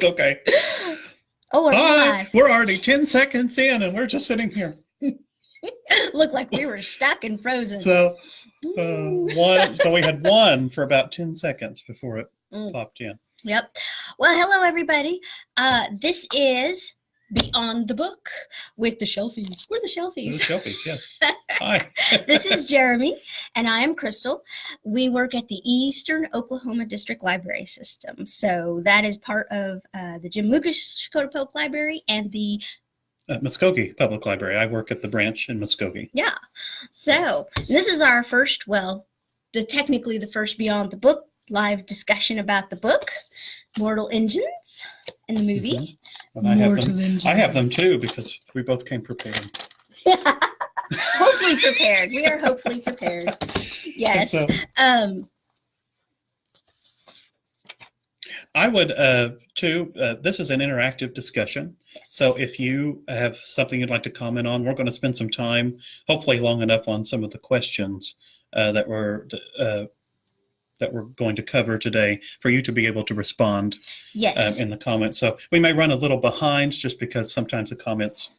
Okay. Oh, we're Hi. live. We're already 10 seconds in and we're just sitting here. Looked like we were stuck and frozen. So we had one for about 10 seconds before it popped in. Yep. Well, hello everybody. This is Beyond the Book with the Shelfies. We're the Shelfies. The Shelfies, yes. Hi. This is Jeremy, and I am Crystal. We work at the Eastern Oklahoma District Library System. So that is part of the Jim Lucas Checotah Public Library and the Muskogee Public Library. I work at the branch in Muskogee. Yeah. So this is our first, technically the first Beyond the Book live discussion about the book, Mortal Engines, and the movie. Mm-hmm. I have them too because we both came prepared. Hopefully prepared. We are hopefully prepared. Yes. So, I would too. This is an interactive discussion. Yes. So if you have something you'd like to comment on, we're going to spend some time, hopefully long enough, on some of the questions that we're going to cover today for you to be able to respond. Yes. In the comments. So we may run a little behind just because sometimes the comments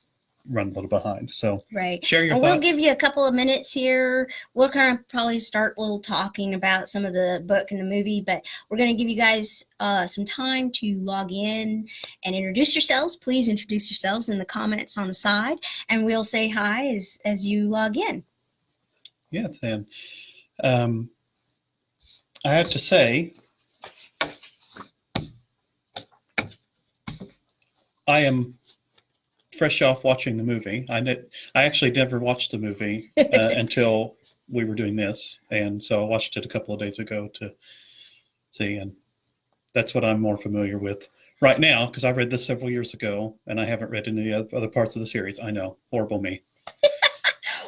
run a little behind. So right. Share your thoughts. We'll give you a couple of minutes here. We'll kind of probably start a little talking about some of the book and the movie, but we're going to give you guys some time to log in and introduce yourselves. Please introduce yourselves in the comments on the side, and we'll say hi as you log in. Yes, and I have to say, I am fresh off watching the movie. I actually never watched the movie until we were doing this, and so I watched it a couple of days ago to see, and that's what I'm more familiar with right now because I read this several years ago, and I haven't read any other parts of the series. I know, horrible me.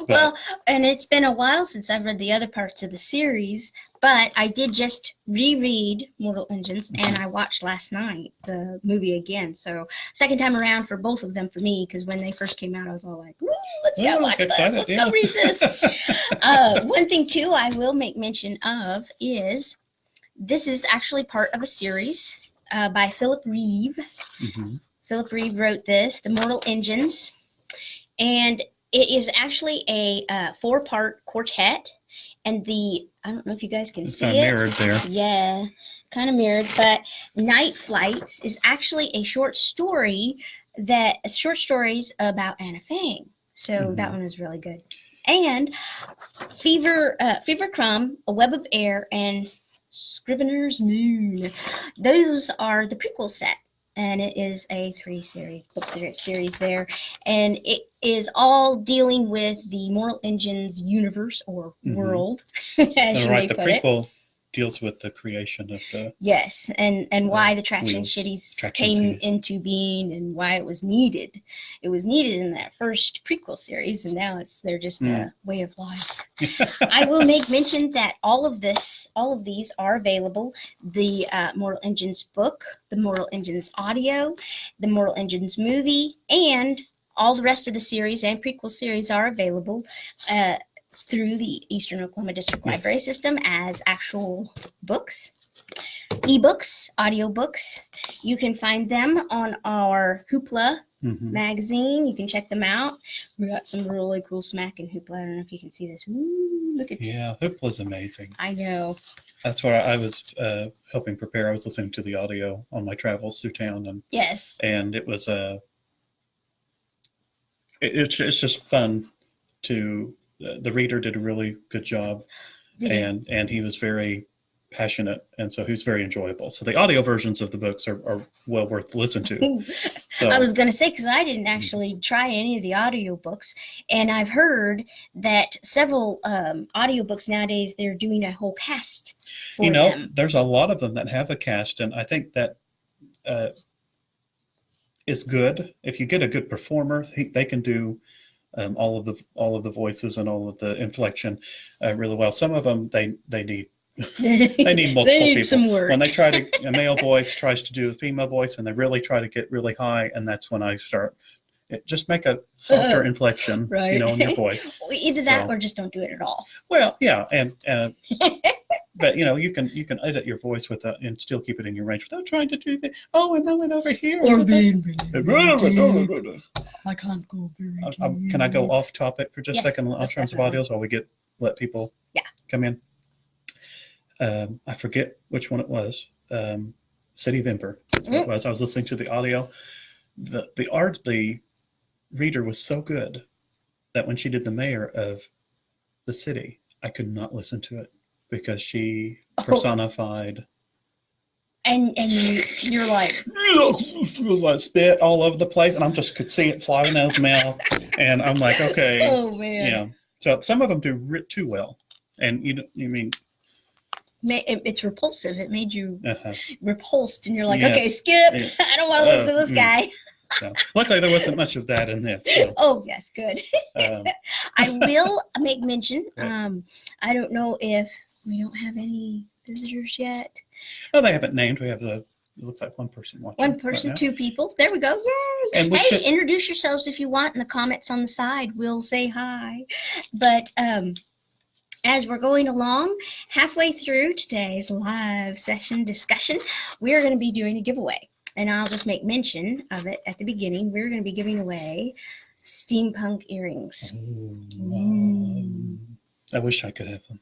Well, and it's been a while since I've read the other parts of the series, but I did just reread Mortal Engines, and I watched last night the movie again. So second time around for both of them for me, because when they first came out, I was all like, let's go watch this. Let's go read this. One thing, too, I will make mention of is this is actually part of a series by Philip Reeve. Mm-hmm. Philip Reeve wrote this, The Mortal Engines, and it is actually a 4-part quartet, and I don't know if you guys can see it. It's kind of mirrored there. Yeah, kind of mirrored, but Night Flights is actually a short stories about Anna Fang. So that one is really good. And Fever Crumb, A Web of Air, and Scrivener's Moon. Those are the prequel set. And it is a 3-series book series there, and it is all dealing with the Mortal Engines universe or world, as you may put it. The prequel deals with the creation of the and why the traction shitties came into being and why it was needed. It was needed in that first prequel series, and now they're just a way of life. I will make mention that all of these are available. The Mortal Engines book, the Mortal Engines audio, the Mortal Engines movie, and all the rest of the series and prequel series are available through the Eastern Oklahoma District Library System as actual books, ebooks, audiobooks. You can find them on our Hoopla magazine. You can check them out. We got some really cool smack in Hoopla. I don't know if you can see this. Ooh, look at you. Yeah, Hoopla's amazing. I know. That's where I was helping prepare. I was listening to the audio on my travels through town, and and it was it's just fun to. The reader did a really good job, and he was very passionate, and so he was very enjoyable. So the audio versions of the books are well worth to listen to. So I was going to say, because I didn't actually try any of the audio books, and I've heard that several audiobooks nowadays, they're doing a whole cast for them. There's a lot of them that have a cast, and I think that is good. If you get a good performer, they can do all of the voices and all of the inflection really well. Some of them they need they need multiple people. Some work. When they a male voice tries to do a female voice, and they really try to get really high, and that's when I start. Just make a softer inflection, in your voice. Either that or just don't do it at all. Well, yeah, and But you can edit your voice without and still keep it in your range without trying to do the and I went over here. Or being really I can't go very deep. Can I go off topic for just a second in terms of audios while we let people come in? I forget which one it was. City of Ember. It was. I was listening to the audio. The reader was so good that when she did the mayor of the city, I could not listen to it because she personified. And you're like spit all over the place, and I just could see it flying out of his mouth, and I'm like, okay, oh man, yeah. So some of them do too well, and you mean. It's repulsive. It made you repulsed, and you're like, okay, skip. Yeah. I don't want to listen to this guy. So, luckily, there wasn't much of that in this. So. Oh, yes, good. I will make mention. I don't know if we don't have any visitors yet. Oh, they haven't named. We have it looks like one person watching. One person, right 2 people. There we go. Yay! And hey, introduce yourselves if you want in the comments on the side. We'll say hi. But as we're going along, halfway through today's live session discussion, we're going to be doing a giveaway. And I'll just make mention of it at the beginning. We're going to be giving away steampunk earrings. I wish I could have them.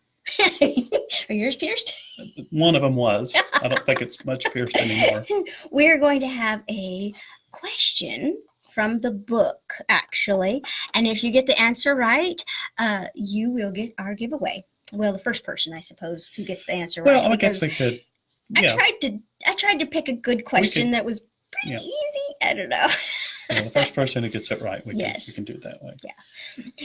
Are yours pierced? One of them was. I don't think it's much pierced anymore. We're going to have a question from the book, actually. And if you get the answer right, you will get our giveaway. Well, the first person, I suppose, who gets the answer right. Well, I guess we could. Yeah. I tried to pick a good question that was pretty easy. I don't know. The first person who gets it right, we can do it that way. Yeah.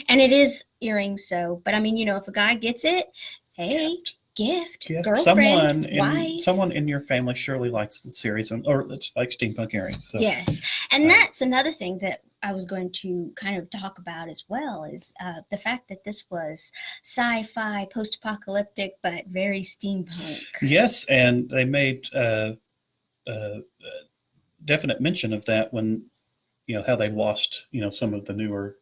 And it is earrings, so, but I mean, if a guy gets it, hey, gift, girlfriend, wife. Someone in your family surely likes the series, or it's like steampunk earrings. So. Yes. And that's another thing that I was going to kind of talk about as well is the fact that this was sci-fi, post-apocalyptic, but very steampunk. Yes, and they made definite mention of that when, how they lost, some of the newer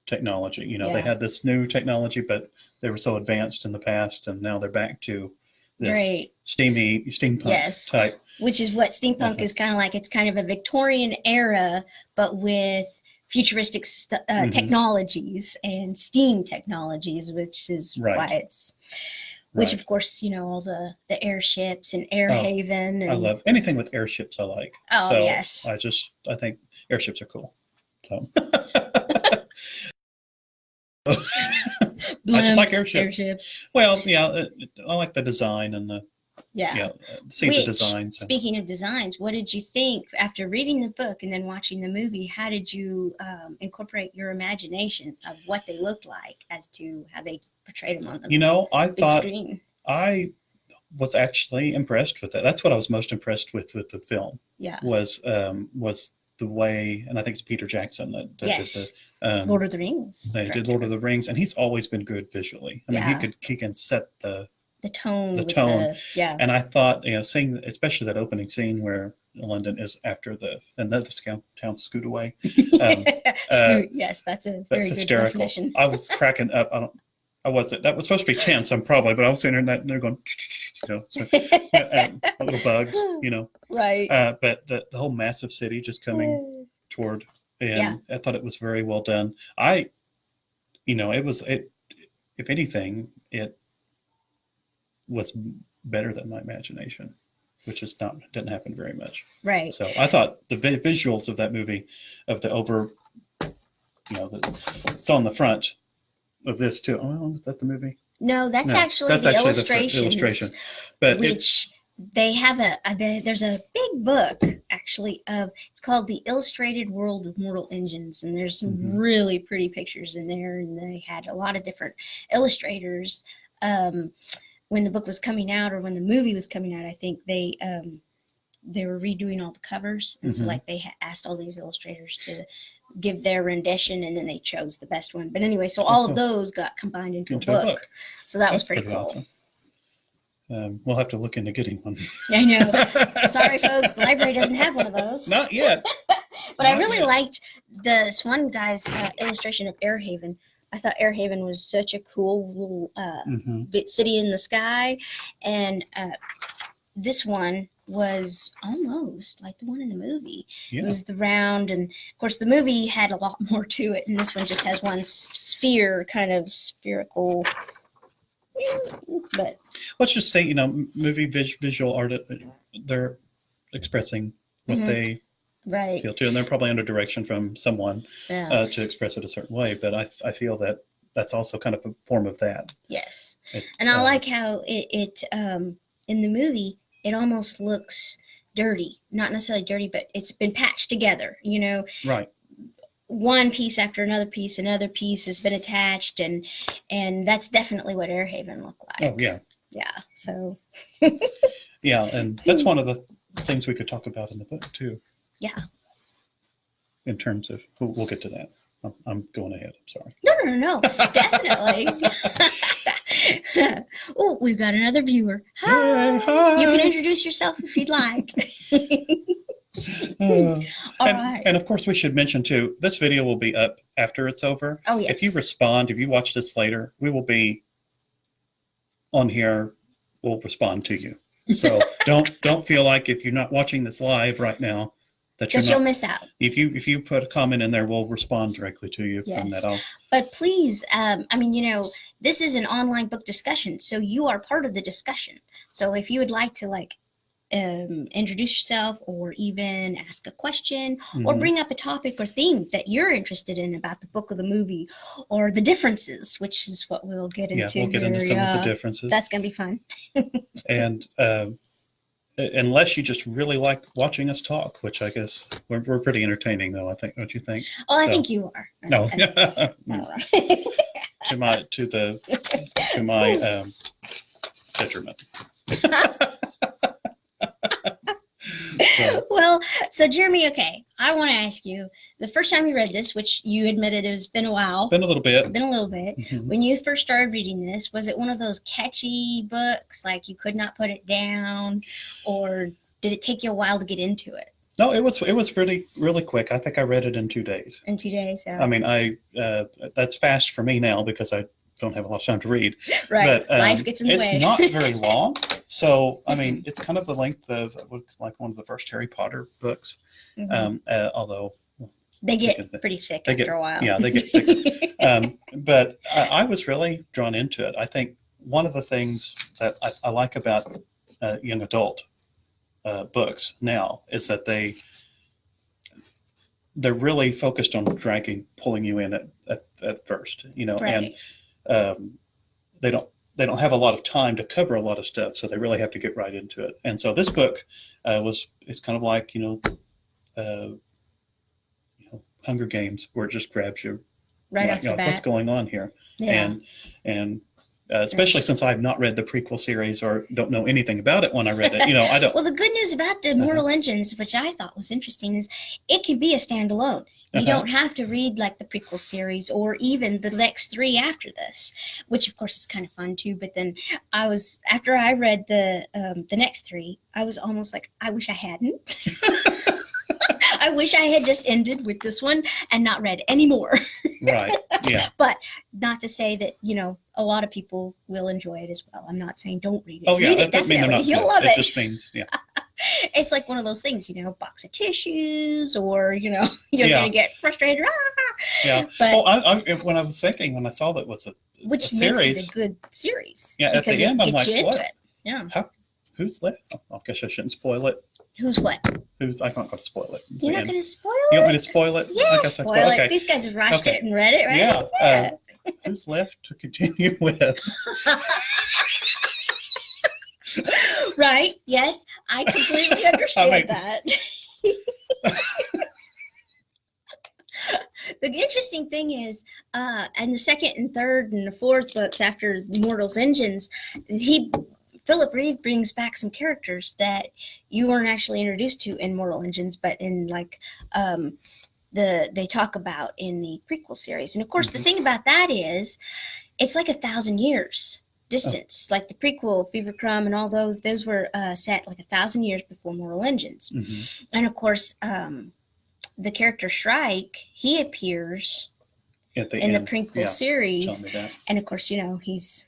technology. They had this new technology, but they were so advanced in the past, and now they're back to this steampunk type. Which is what steampunk is kind of like. It's kind of a Victorian era, but with futuristic technologies and steam technologies, which is why it's, which of course, all the airships and Airhaven. I love anything with airships. I like. Oh, so yes. I think airships are cool. So. I just like airships. Well, I like the design and the the designs. Speaking of designs, what did you think after reading the book and then watching the movie? How did you incorporate your imagination of what they looked like as to how they portrayed them on the I thought screen? I was actually impressed with that. That's what I was most impressed with the film. Yeah, was the way, and I think it's Peter Jackson that did the Lord of the Rings. They did Lord of the Rings, and he's always been good visually. I mean, he can set the tone. And I thought, seeing especially that opening scene where London is after another town scoot away. Yes, that's a very good hysterical definition. I was cracking up. That was supposed to be tense. I'm probably, but I was sitting there and they're going, little bugs, Right. But the whole massive city just coming toward, and I thought it was very well done. If anything, it was better than my imagination, which didn't happen very much. Right. So I thought the visuals of that movie, of the it's on the front of this too. Oh, is that the movie? No, that's actually the illustration. But which they have there's a big book actually it's called The Illustrated World of Mortal Engines, and there's some really pretty pictures in there, and they had a lot of different illustrators when the book was coming out, or when the movie was coming out. I think they were redoing all the covers, and so they asked all these illustrators to give their rendition, and then they chose the best one. But anyway, so all of those got combined into a book. So that was pretty cool. Awesome. We'll have to look into getting one. I know. Sorry, folks, the library doesn't have one of those. Not yet. But I really liked this one guy's illustration of Airhaven. I thought Airhaven was such a cool little bit city in the sky, and this one was almost like the one in the movie. It was the round, and of course the movie had a lot more to it, and this one just has one sphere, kind of spherical. But let's just say, movie visual art, they're expressing what they feel too, and they're probably under direction from someone to express it a certain way. But I feel that that's also kind of a form of that. Yes, and I like how it in the movie it almost looks dirty, not necessarily dirty, but it's been patched together. Right. One piece after another piece has been attached, and that's definitely what Airhaven looked like. Oh yeah. Yeah. So. Yeah, and that's one of the things we could talk about in the book too. Yeah. In terms of, we'll get to that. I'm going ahead. I'm sorry. No, definitely. Oh, we've got another viewer. Hi. Hi. You can introduce yourself if you'd like. All right. And of course, we should mention too, this video will be up after it's over. Oh, yes. If you respond, if you watch this later, we will be on here. We'll respond to you. So don't feel like if you're not watching this live right now that you'll miss out. If you put a comment in there, we'll respond directly to you from that off. But please, this is an online book discussion, so you are part of the discussion. So if you would like to introduce yourself, or even ask a question, or bring up a topic or theme that you're interested in about the book or the movie, or the differences, which is what we'll get into. Yeah, we'll get into some of the differences. That's going to be fun. And unless you just really like watching us talk, which I guess we're pretty entertaining, though. I think, don't you think? Oh, I think you are. No. to my detriment. So Jeremy, okay, I want to ask you, the first time you read this, which you admitted it's been a while. Been a little bit. Mm-hmm. When you first started reading this, was it one of those catchy books, like you could not put it down, or did it take you a while to get into it? No, it was really quick. I think I read it in 2 days. In 2 days, yeah. I mean, that's fast for me now because I don't have a lot of time to read. Right, but, life gets in the way. It's not very long. So, I mean, it's kind of the length of like one of the first Harry Potter books, although they get pretty thick after a while. Yeah, they get thick. But I was really drawn into it. I think one of the things that I like about young adult books now is that they're really focused on pulling you in at first, right. And they don't have a lot of time to cover a lot of stuff, so they really have to get right into it. And so this book it's kind of like Hunger Games, where it just grabs you right off the bat. What's going on here? Yeah. And especially since I've not read the prequel series or don't know anything about it when I read it, I don't. Well, the good news about the Mortal Engines, which I thought was interesting, is it can be a standalone. You don't have to read like the prequel series or even the next 3 after this, which of course is kind of fun too. But then after I read the next 3, I was almost like, I wish I hadn't. I wish I had just ended with this one and not read any more. Right. Yeah. But not to say that, a lot of people will enjoy it as well. I'm not saying don't read it. Oh, yeah. Read it, definitely. You'll love it. It just means, yeah. It's like one of those things, box of tissues, or, you're going to get frustrated. Yeah. But when I saw that was a series. Makes it a good series. Yeah. At the end, I'm like, what? Yeah. Who's left? I guess I shouldn't spoil it. Who's what? I'm not going to spoil it. You're not going to spoil it? You want me to spoil it? Yeah, I guess spoil it. Okay. These guys have watched it and read it, right? Yeah. Who's left to continue with? Right. Yes. I completely understand that. The interesting thing is, in the second and third and the fourth books after Mortal's Engines, Philip Reeve brings back some characters that you weren't actually introduced to in Mortal Engines, but in they talk about in the prequel series. And of course, the thing about that is, it's like 1,000 years distance. Like the prequel, Fever Crumb, and all those were set like 1,000 years before Mortal Engines. And of course, the character Shrike, he appears at the in end. the prequel Yeah, series. tell me that. And of course, he's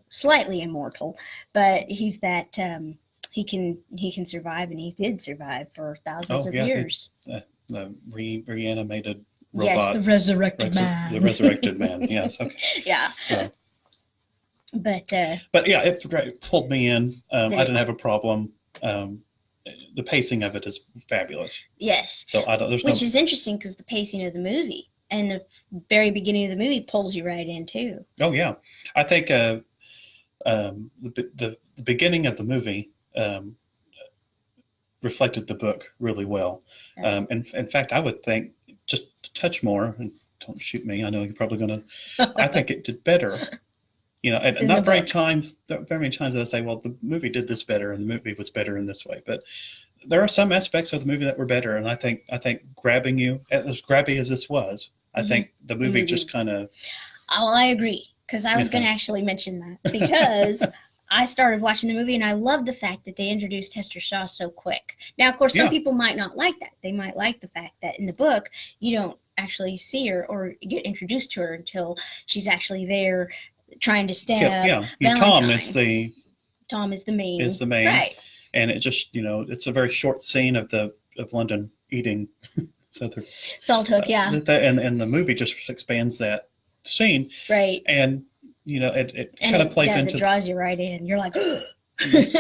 slightly immortal, but he's that he can survive, and he did survive for thousands of years. Reanimated Yes, robot. the resurrected man. The resurrected man. Yes. Okay. Yeah. So, but yeah, it pulled me in. I didn't have a problem. The pacing of it is fabulous. Yes. So which is interesting because the pacing of the movie and the very beginning of the movie pulls you right in too. Oh yeah, I think the beginning of the movie reflected the book really well. And in fact, I would think just a touch more. And don't shoot me. I know you're probably going to. I think it did better. And not very many times I say, well, the movie did this better, and the movie was better in this way. But there are some aspects of the movie that were better, and I think grabbing you, as grabby as this was, I think the movie just kind of. Oh, I agree, because I was going to actually mention that because I started watching the movie, and I loved the fact that they introduced Hester Shaw so quick. Now, of course, some people might not like that. They might like the fact that in the book you don't actually see her or get introduced to her until she's actually there. Trying to stab Tom is the main, right? And it just it's a very short scene of London eating Salt Hook, and the movie just expands that scene, right? And it kind of plays into it draws you right in. You're like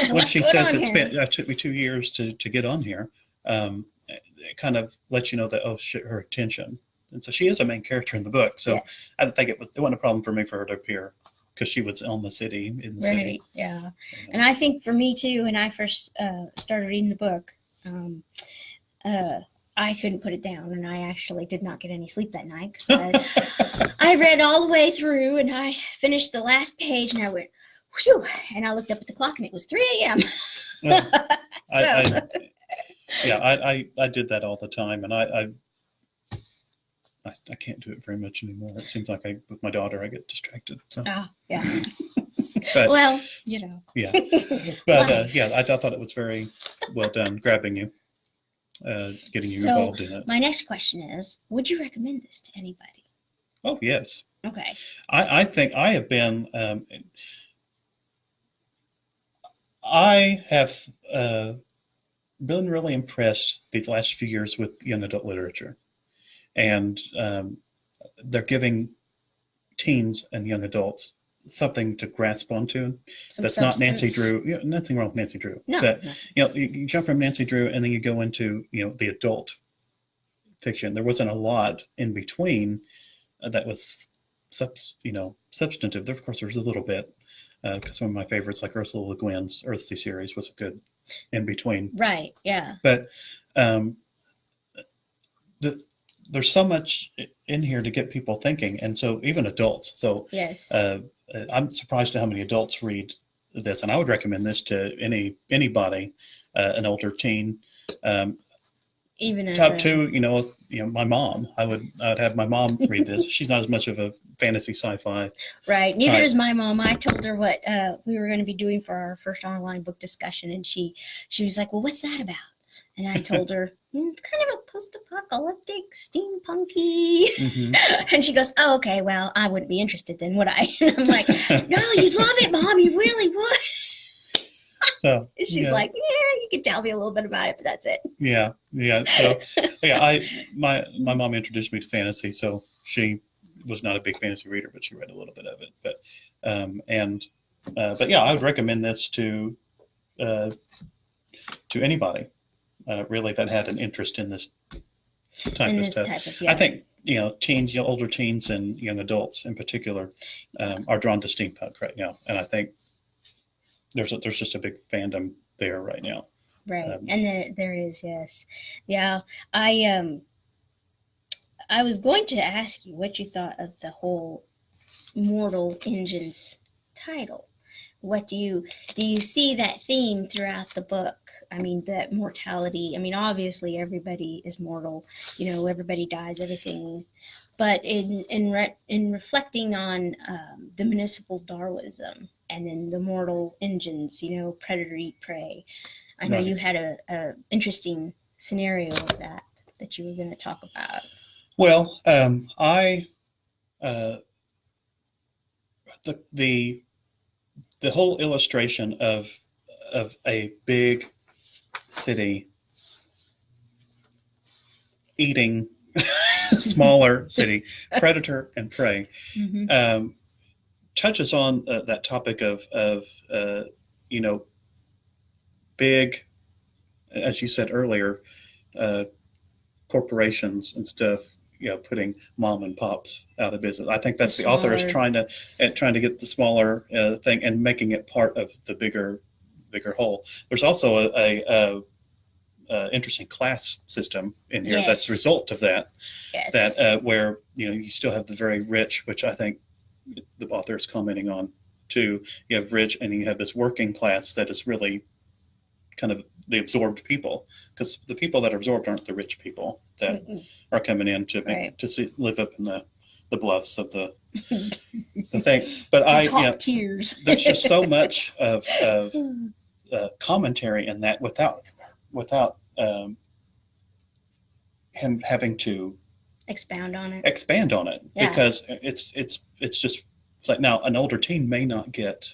when she says it took me 2 years to get on here. It kind of lets you know that her attention. And so she is a main character in the book. So I didn't think it wasn't a problem for me for her to appear because she was in the city. Right, yeah. And I think for me too, when I first started reading the book, I couldn't put it down, and I actually did not get any sleep that night because I read all the way through, and I finished the last page, and I went, whew, and I looked up at the clock, and it was 3 a.m. I did that all the time, and I can't do it very much anymore. It seems like with my daughter, I get distracted. So. Yeah. But, well, Yeah. But I thought it was very well done, grabbing you, getting you involved in it. My next question is, would you recommend this to anybody? Oh, yes. Okay. I think I have been, I have been really impressed these last few years with young adult literature. And they're giving teens and young adults something to grasp onto. That's not Nancy Drew. Nothing wrong with Nancy Drew. No, but you jump from Nancy Drew and then you go into the adult fiction. There wasn't a lot in between that was substantive. Of course, there's a little bit because one of my favorites, like Ursula Le Guin's Earthsea series, was a good in between. Right. Yeah. But there's so much in here to get people thinking, and so even adults. So yes, I'm surprised at how many adults read this, and I would recommend this to anybody, an older teen. Even top two, my mom. I would have my mom read this. She's not as much of a fantasy sci-fi. Right. Neither is my mom. I told her what we were going to be doing for our first online book discussion, and she was like, "Well, what's that about?" And I told her, it's kind of a post-apocalyptic, steampunky. Mm-hmm. And she goes, oh, okay, well, I wouldn't be interested then, would I? And I'm like, no, you'd love it, Mom. You really would. So, she's like, yeah, you can tell me a little bit about it, but that's it. Yeah. So, my mom introduced me to fantasy, so she was not a big fantasy reader, but she read a little bit of it. But I would recommend this to anybody. Really, that had an interest in this type of stuff. I think teens, older teens, and young adults in particular are drawn to steampunk right now, and I think there's just a big fandom there right now. Right, and there is, yes, yeah. I was going to ask you what you thought of the whole Mortal Engines title. What do you see that theme throughout the book? I mean, that mortality. I mean, obviously everybody is mortal. Everybody dies, everything. But in reflecting on the municipal Darwinism and then the mortal engines, predator eat prey. I know you had a interesting scenario of that you were going to talk about. Well, I uh, the whole illustration of a big city eating smaller city, predator and prey, touches on that topic of you know, big, as you said earlier, corporations and stuff, you know, putting mom and pops out of business. I think that's the author is trying to get the smaller thing and making it part of the bigger whole. There's also a interesting class system in here that's a result of that. That where, you know, you still have the very rich, which I think the author is commenting on too. You have rich, and you have this working class that is really kind of the absorbed people, because the people that are absorbed aren't the rich people that are coming in to make, to live up in the bluffs of the thing. But top tiers. There's just so much of commentary in that without him having to expand on it, because it's just like, now an older teen may not get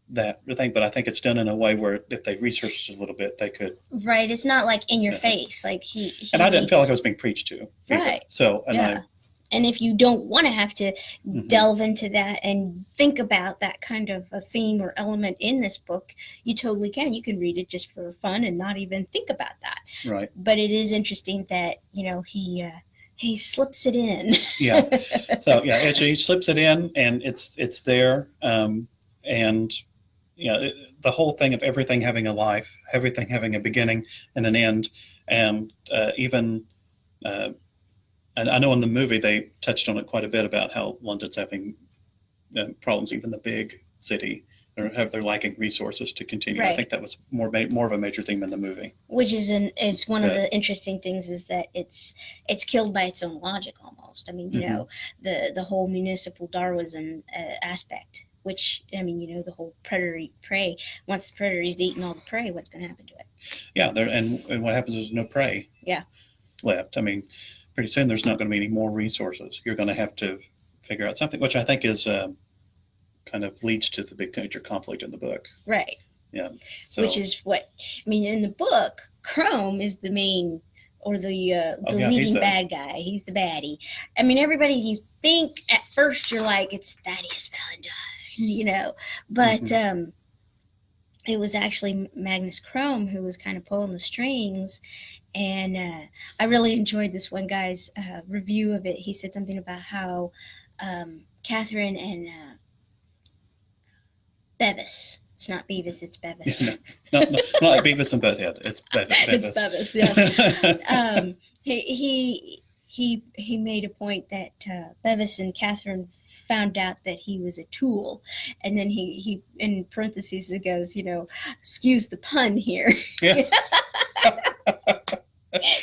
that thing, but I think it's done in a way where if they researched a little bit, they could. Right. It's not like in your face, like he and I didn't feel like I was being preached to. Either. Right. So and if you don't want to have to delve into that and think about that kind of a theme or element in this book, you totally can. You can read it just for fun and not even think about that. Right. But it is interesting that, you know, he slips it in. Yeah. So he slips it in, and it's there, and you know, the whole thing of everything having a life, everything having a beginning and an end, and even. And I know in the movie they touched on it quite a bit about how London's having problems, even the big city, or they're lacking resources to continue. Right. I think that was more of a major theme in the movie. Which is one of the interesting things, is that it's killed by its own logic almost. I mean, you know, the whole municipal Darwinism aspect, which, I mean, you know, the whole predator prey. Once the predator's eaten all the prey, what's going to happen to it? Yeah, and what happens is no prey. Yeah. Left. I mean, pretty soon there's not going to be any more resources. You're going to have to figure out something, which I think is kind of leads to the big major conflict in the book. Right. Yeah. So, which is what, I mean, in the book, Chrome is the main, or the leading bad guy. He's the baddie. I mean, everybody, you think at first you're like, it's Thaddeus Valentine, you know, but it was actually Magnus Chrome who was kind of pulling the strings. And I really enjoyed this one guy's review of it. He said something about how Catherine and Bevis. It's not Beavis, it's Bevis. not like Beavis and Butthead. It's Bevis. It's Bevis, yes. He made a point that Bevis and Catherine found out that he was a tool, and then he in parentheses it goes, you know, excuse the pun here. Yeah.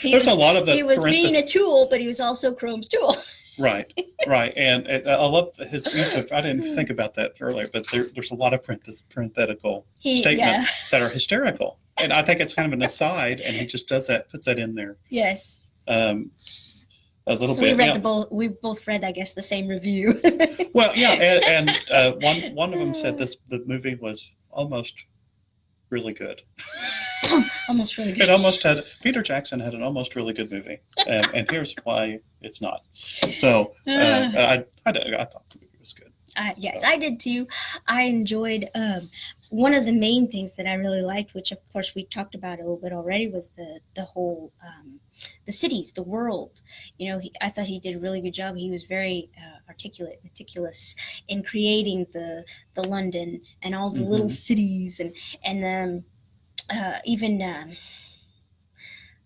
There's a lot of the. He was being a tool, but he was also Chrome's tool. Right. And I love his use of. I didn't think about that earlier, but there's a lot of parenthetical statements that are hysterical, and I think it's kind of an aside, and he just does that, puts that in there. Yes. A little bit. We both read, I guess, the same review. Well, yeah, and one of them said the movie was almost really good. Almost really good. It almost had, Peter Jackson had an almost really good movie, and here's why it's not. So I thought the movie was good. Yes, so. I did too. I enjoyed one of the main things that I really liked, which of course we talked about a little bit already, was the whole the cities, the world. You know, I thought he did a really good job. He was very articulate, meticulous in creating the London and all the little cities and even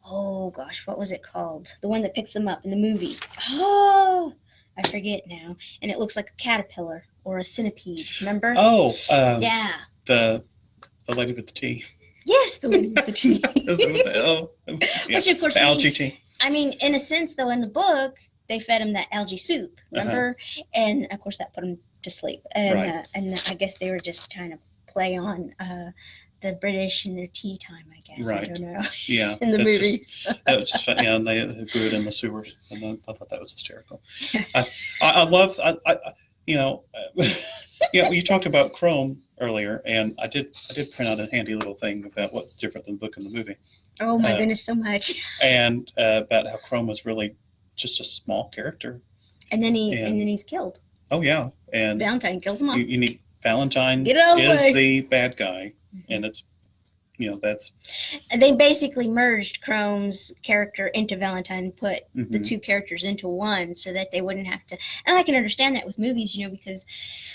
oh gosh, what was it called? The one that picks them up in the movie. Oh, I forget now. And it looks like a caterpillar or a centipede. Remember? Oh, yeah. The lady with the tea. Yes, the lady with the tea. Yeah. Which of course, the algae tea. I mean, in a sense, though, in the book, they fed him that algae soup. Remember? And of course, that put him to sleep. And right. And I guess they were just trying to play on the British and their tea time, I guess. Right. I don't know. Yeah. In the movie. That was just fun. Yeah, and they grew it in the sewers, and I thought that was hysterical. I love, you know, you talked about Chrome earlier, and I did print out a handy little thing about what's different than the book and the movie. Oh my goodness, so much. And about how Chrome was really just a small character. And then he's killed. Oh yeah, and Valentine kills him off. You need Valentine is the bad guy, and it's that's. They basically merged Chrome's character into Valentine and put the two characters into one, so that they wouldn't have to. And I can understand that with movies, because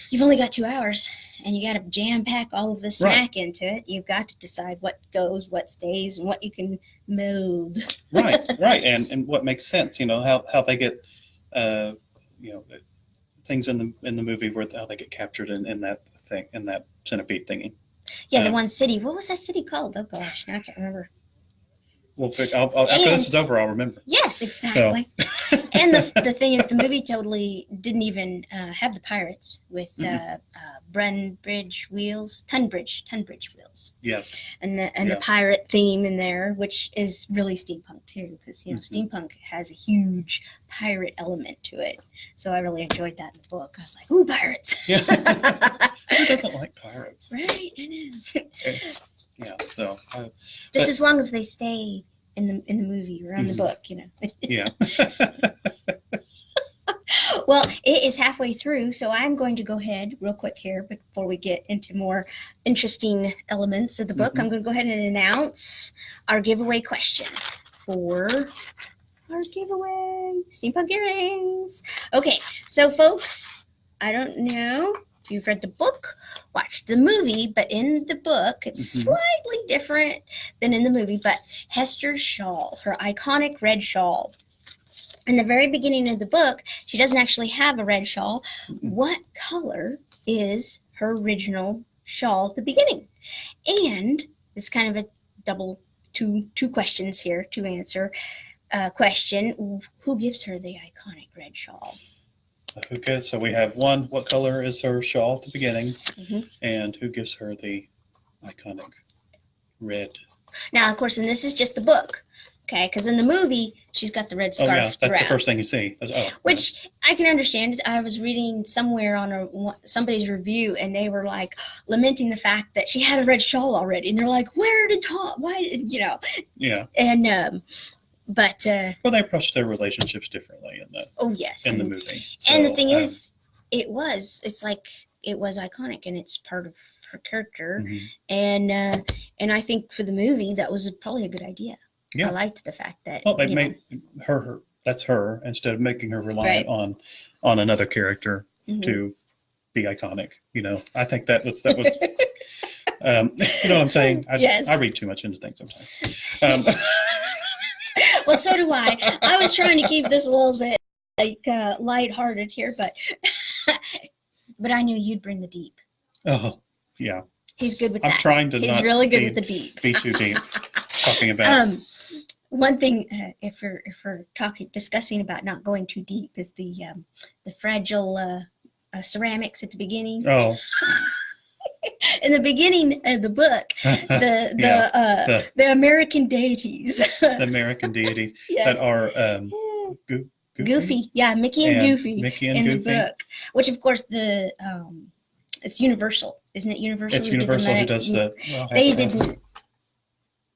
you've only got 2 hours and you got to jam pack all of this smack into it. You've got to decide what goes, what stays, and what you can move. Right, and what makes sense. How they get, things in the movie where how they get captured in that thing, in that centipede thingy. Yeah, the one city. What was that city called? Oh gosh, I can't remember. Well, after this is over, I'll remember. Yes, exactly. So. And the thing is, the movie totally didn't even have the pirates with Tunbridge wheels. Yes. And the pirate theme in there, which is really steampunk too, because steampunk has a huge pirate element to it. So I really enjoyed that in the book. I was like, "Ooh, pirates!" Yeah. Who doesn't like pirates? Right, I know. Yeah. So. Just as long as they stay in the movie or in the book, Yeah. Well, it is halfway through, so I'm going to go ahead real quick here before we get into more interesting elements of the book. I'm going to go ahead and announce our giveaway question for our giveaway steampunk earrings. Okay, so folks, I don't know if you've read the book, watched the movie, but in the book, it's slightly different than in the movie. But Hester's shawl, her iconic red shawl. In the very beginning of the book, she doesn't actually have a red shawl. What color is her original shawl at the beginning? And it's kind of a double two questions here to answer. Question: who gives her the iconic red shawl? Okay, so we have one. What color is her shawl at the beginning? And who gives her the iconic red? Now, of course, and this is just the book. Okay, because in the movie, she's got the red scarf. Oh, yeah, that's the first thing you see. Which I can understand. I was reading somewhere on somebody's review, and they were like lamenting the fact that she had a red shawl already, and they're like, "Where did Tom? Why did Yeah. And but well, they approached their relationships differently in the in the movie. So, and the thing is, it was iconic, and it's part of her character, and I think for the movie that was probably a good idea. Yeah. I liked the fact that they made her that's her instead of making her reliant on another character to be iconic. I think that was you know what I'm saying? I read too much into things sometimes. Well, so do I. I was trying to keep this a little bit lighthearted here, but I knew you'd bring the deep. Oh, yeah. He's good with that. I'm trying to. He's really good with the deep. Be too deep. Talking about. One thing, if we're discussing about not going too deep, is the fragile ceramics at the beginning. Oh. In the beginning of the book, the American deities. The American deities that are Goofy. Yeah, Mickey and Goofy in the book. Which, of course, it's Universal, isn't it? Universal. It's Universal who does the. They didn't.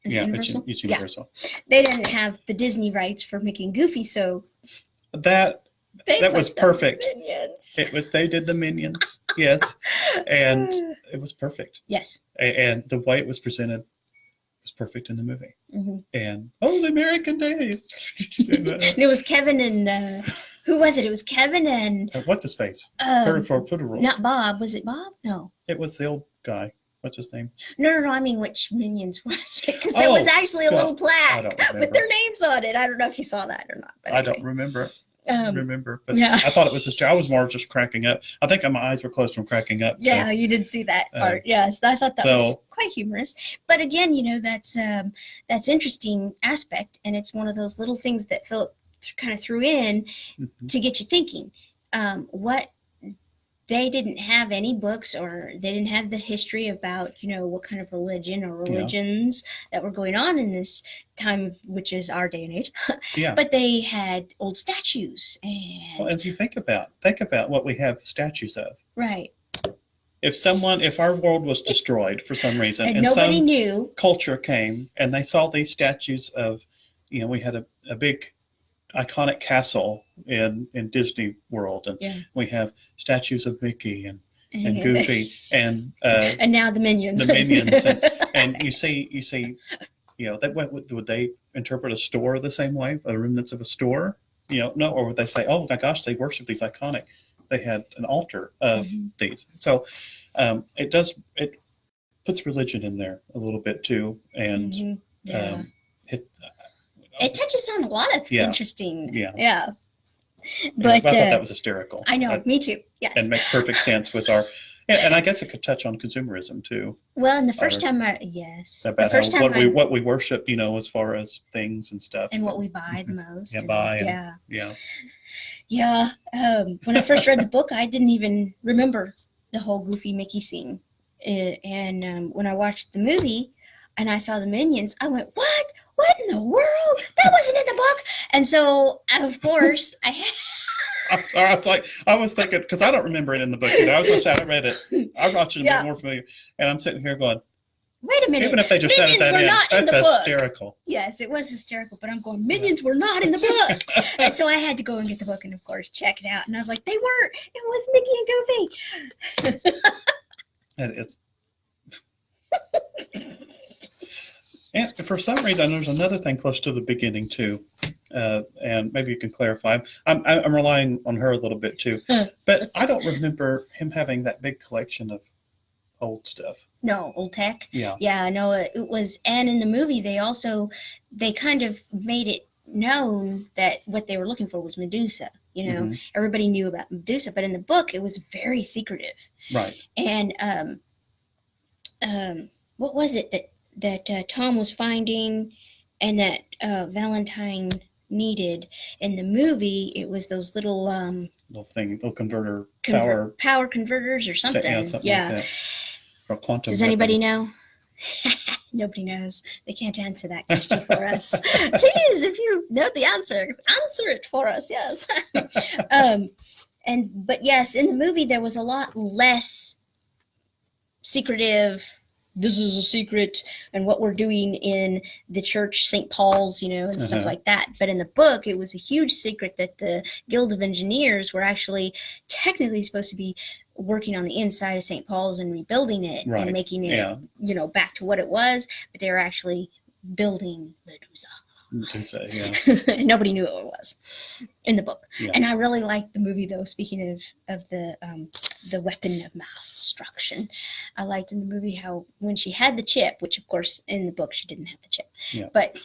It's Universal. Yeah. They didn't have the Disney rights for Mickey and Goofy, so that was perfect. They did the Minions, yes, and it was perfect. Yes, and the way it was presented was perfect in the movie. And the American days. And it was Kevin and who was it? It was Kevin and what's his face? Not Bob. Was it Bob? No, it was the old guy. What's his name? No. I mean, which Minions was it? Because there was actually a little plaque with their names on it. I don't know if you saw that or not. But I don't remember. But I thought it was just. I was more just cracking up. I think my eyes were closed from cracking up. Yeah, you did see that part. Yes, I thought that was quite humorous. But again, that's interesting aspect, and it's one of those little things that Philip kind of threw in to get you thinking. What they didn't have any books, or they didn't have the history about, what kind of religion or religions that were going on in this time, which is our day and age. Yeah. But they had old statues. And well, if you think about what we have statues of. Right. If our world was destroyed for some reason, and nobody some knew, culture came and they saw these statues of, we had a big iconic castle in Disney World, and we have statues of Mickey and Goofy and now the Minions. and you see, would they interpret a store the same way, the remnants of a store? No, or would they say, oh my gosh, they worship these iconic? They had an altar of these. So it puts religion in there a little bit too, and it touches on a lot of interesting. Yeah. But I thought that was hysterical. I know, me too. Yes, and makes perfect sense with our. And I guess it could touch on consumerism too. Well, and the first time, about the first how, time what we worship, as far as things and stuff, and what we buy the most. Yeah. When I first read the book, I didn't even remember the whole Goofy Mickey scene, and when I watched the movie and I saw the Minions, I went, "What? What in the world? That wasn't in the book!" And so, of course, I'm sorry. I was thinking, because I don't remember it in the book either. I was just, I read it. I'm watching it more familiar, and I'm sitting here going, "Wait a minute! Even if they just Minions said that that's hysterical." Book. Yes, it was hysterical, but I'm going, Minions were not in the book, and so I had to go and get the book and, of course, check it out. And I was like, "They weren't. It was Mickey and Goofy." And it's. And for some reason, there's another thing close to the beginning too, and maybe you can clarify. I'm relying on her a little bit too, but I don't remember him having that big collection of old stuff. No, old tech. Yeah. No, it was, and in the movie they kind of made it known that what they were looking for was Medusa. Everybody knew about Medusa, but in the book it was very secretive. Right. And what was it that Tom was finding, and that Valentine needed? In the movie, it was those little converter power converters or something. Something like that. Or quantum. Does anybody know? Nobody knows. They can't answer that question for us. Please, if you know the answer it for us. Yes. But yes, in the movie there was a lot less secretive. This is a secret, and what we're doing in the church, St. Paul's, and stuff like that. But in the book, it was a huge secret that the Guild of Engineers were actually technically supposed to be working on the inside of St. Paul's and rebuilding it and making it, back to what it was. But they were actually building Medusa. Nobody knew what it was in the book. And I really liked the movie, though. Speaking of the weapon of mass destruction, I liked in the movie how when she had the chip, which of course in the book she didn't have the chip, but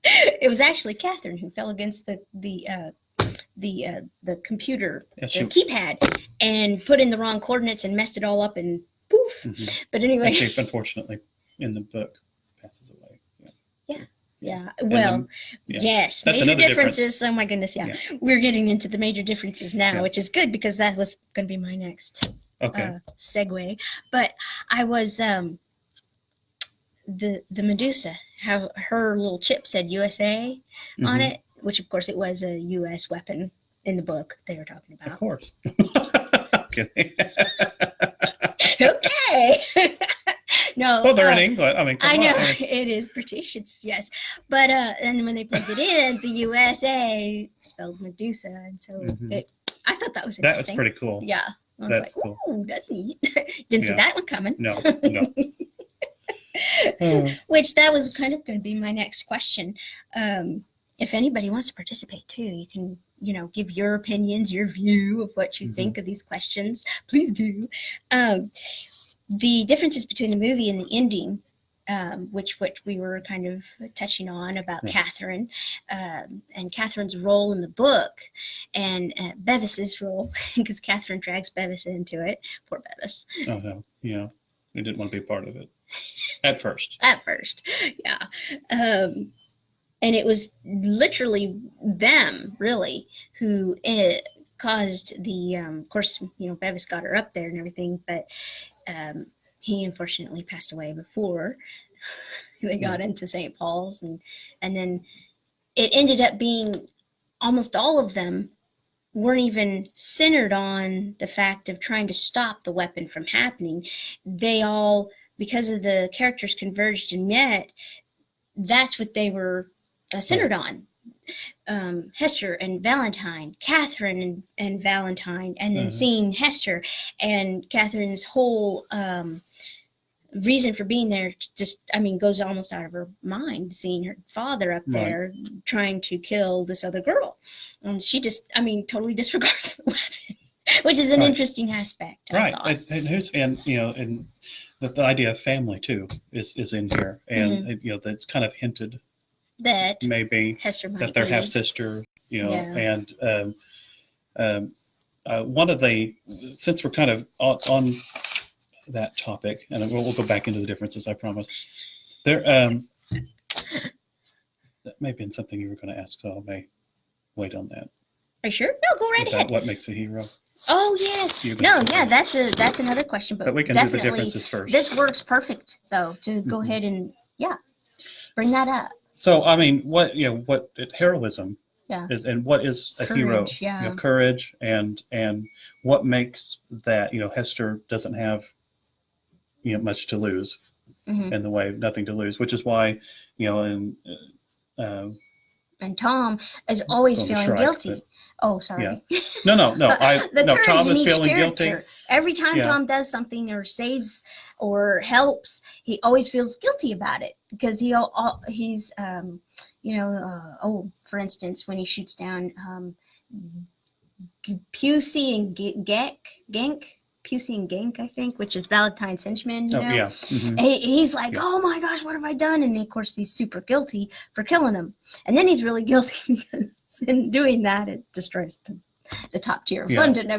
it was actually Catherine who fell against the computer, the keypad, and put in the wrong coordinates and messed it all up, and poof. But anyway, and she unfortunately in the book passes away. Yeah. Well, yes. That's major differences. Oh my goodness. Yeah. We're getting into the major differences now, which is good because that was going to be my next segue. But I was the Medusa, how her little chip said USA on it, which of course it was a U.S. weapon in the book they were talking about. Of course. Okay. No. Well, they're in England. I mean, I know it is British. It's yes, but and when they plugged it in, the USA spelled Medusa, and so I thought that was interesting. That's pretty cool. Yeah, I was cool. Ooh, that's neat. Didn't see that one coming. No. Which that was kind of going to be my next question. If anybody wants to participate too, you can, give your opinions, your view of what you think of these questions. Please do. The differences between the movie and the ending, which we were kind of touching on about Catherine, and Catherine's role in the book, and Bevis's role, because Catherine drags Bevis into it. Poor Bevis. Oh, no. Yeah. He didn't want to be a part of it. At first. Yeah. And it was literally them, really, who caused the, of course, Bevis got her up there and everything, but he unfortunately passed away before they got into St. Paul's, and then it ended up being almost all of them weren't even centered on the fact of trying to stop the weapon from happening. They all, because of the characters converged and met, that's what they were centered on. Hester and Valentine, Catherine and Valentine, and then seeing Hester and Catherine's whole reason for being there just, goes almost out of her mind, seeing her father up there trying to kill this other girl. And she just, totally disregards the weapon, which is an interesting aspect. Right. And the idea of family too is in here. And, that's kind of hinted that maybe Hester might that they're be half sister, and one of the, since we're kind of on that topic, and we'll go back into the differences, I promise. There, that may have been something you were going to ask, so I may wait on that. Are you sure? No, go right ahead. What makes a hero? Oh yes. No, yeah, that's another question, but we can do the differences first. This works perfect though to go ahead and bring that up. So what heroism is, and what is a hero? Yeah. Courage, and what makes that? Hester doesn't have much to lose in the way of nothing to lose, which is why and Tom is always feeling guilty. Oh, sorry. Yeah. No. Tom is feeling guilty. Every time Tom does something or saves or helps, he always feels guilty about it because he's for instance, when he shoots down Pusey and Genk. Pusey and Genk, I think, which is Valentine's henchman. He's like, oh my gosh, what have I done? And of course, he's super guilty for killing him. And then he's really guilty because in doing that, it destroys the top tier of London.